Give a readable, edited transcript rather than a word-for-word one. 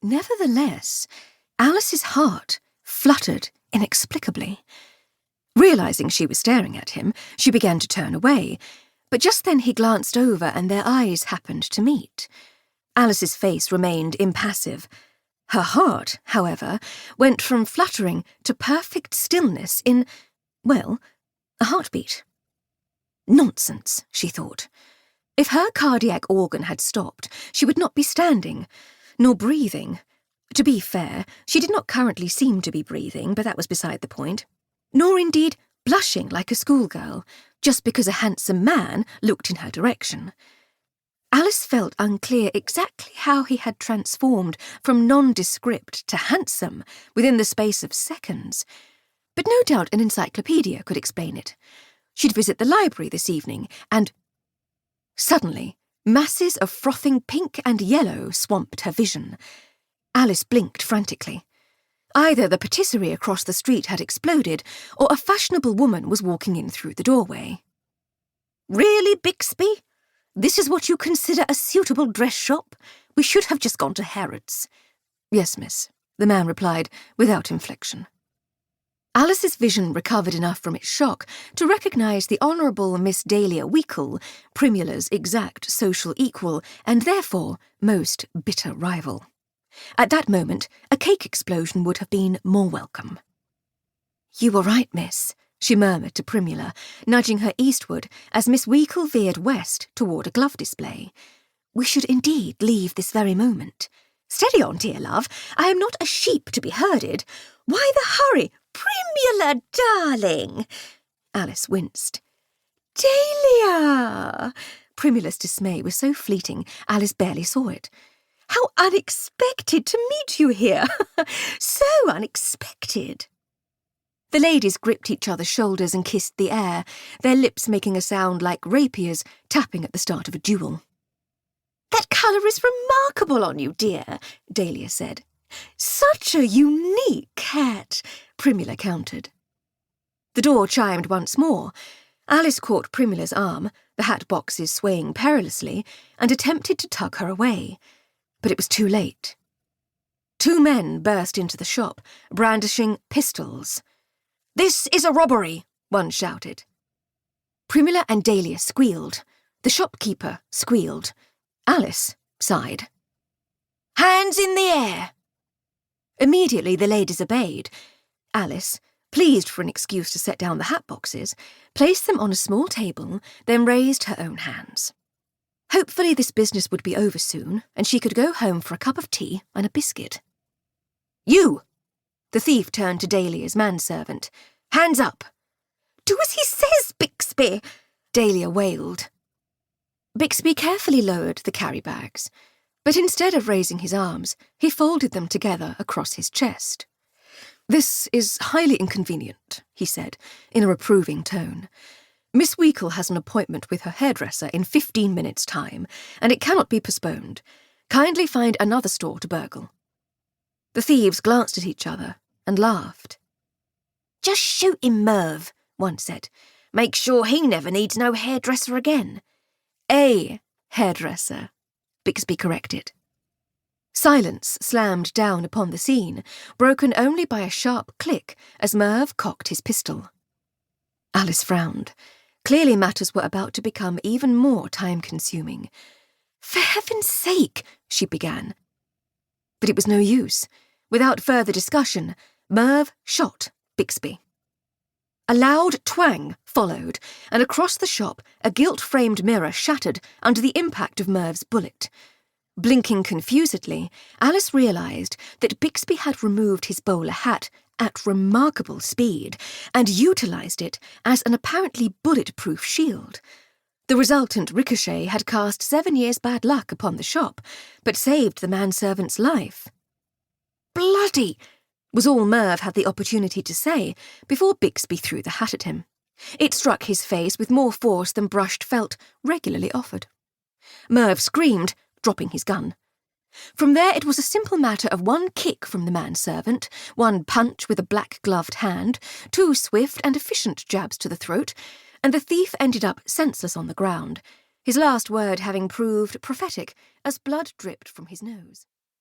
Nevertheless, Alice's heart fluttered inexplicably. Realising she was staring at him, she began to turn away, but just then he glanced over and their eyes happened to meet. Alice's face remained impassive. Her heart, however, went from fluttering to perfect stillness in, well, a heartbeat. Nonsense, she thought. If her cardiac organ had stopped, she would not be standing, nor breathing. To be fair, she did not currently seem to be breathing, but that was beside the point. Nor indeed blushing like a schoolgirl, just because a handsome man looked in her direction. Alice felt unclear exactly how he had transformed from nondescript to handsome within the space of seconds, but no doubt an encyclopedia could explain it. She'd visit the library this evening, and suddenly, masses of frothing pink and yellow swamped her vision. Alice blinked frantically. Either the patisserie across the street had exploded, or a fashionable woman was walking in through the doorway. "Really, Bixby? This is what you consider a suitable dress shop? We should have just gone to Harrods." "Yes, miss," the man replied, without inflection. Alice's vision recovered enough from its shock to recognise the Honourable Miss Dahlia Weekle, Primula's exact social equal, and therefore most bitter rival. At that moment, a cake explosion would have been more welcome. "You were right, miss," she murmured to Primula, nudging her eastward as Miss Weekle veered west toward a glove display. "We should indeed leave this very moment." "Steady on, dear love. I am not a sheep to be herded. Why the hurry? Primula, darling!" Alice winced. "Dahlia!" Primula's dismay was so fleeting, Alice barely saw it. "How unexpected to meet you here! So unexpected!" The ladies gripped each other's shoulders and kissed the air, their lips making a sound like rapiers tapping at the start of a duel. "That colour is remarkable on you, dear," Dahlia said. "Such a unique hat," Primula countered. The door chimed once more. Alice caught Primula's arm, the hat boxes swaying perilously, and attempted to tug her away. But it was too late. Two men burst into the shop, brandishing pistols. "This is a robbery," one shouted. Primula and Dahlia squealed. The shopkeeper squealed. Alice sighed. "Hands in the air!" Immediately the ladies obeyed. Alice, pleased for an excuse to set down the hat boxes, placed them on a small table, then raised her own hands. Hopefully this business would be over soon, and she could go home for a cup of tea and a biscuit. "You!" The thief turned to Dahlia's manservant. "Hands up!" "Do as he says, Bixby!" Dahlia wailed. Bixby carefully lowered the carry-bags, but instead of raising his arms, he folded them together across his chest. "This is highly inconvenient," he said, in a reproving tone. "Miss Weekle has an appointment with her hairdresser in 15 minutes' time, and it cannot be postponed. Kindly find another store to burgle." The thieves glanced at each other and laughed. "Just shoot him, Merv," one said. "Make sure he never needs no hairdresser again." "A hairdresser," Bixby corrected. Silence slammed down upon the scene, broken only by a sharp click as Merv cocked his pistol. Alice frowned. Clearly matters were about to become even more time-consuming. "For heaven's sake," she began. But it was no use. Without further discussion, Merv shot Bixby. A loud twang followed, and across the shop a gilt-framed mirror shattered under the impact of Merv's bullet. Blinking confusedly, Alice realised that Bixby had removed his bowler hat at remarkable speed and utilised it as an apparently bulletproof shield. The resultant ricochet had cast 7 years' bad luck upon the shop, but saved the manservant's life. "Bloody!" was all Merv had the opportunity to say before Bixby threw the hat at him. It struck his face with more force than brushed felt regularly offered. Merv screamed, dropping his gun. From there it was a simple matter of one kick from the manservant, one punch with a black-gloved hand, 2 swift and efficient jabs to the throat, and the thief ended up senseless on the ground, his last word having proved prophetic as blood dripped from his nose.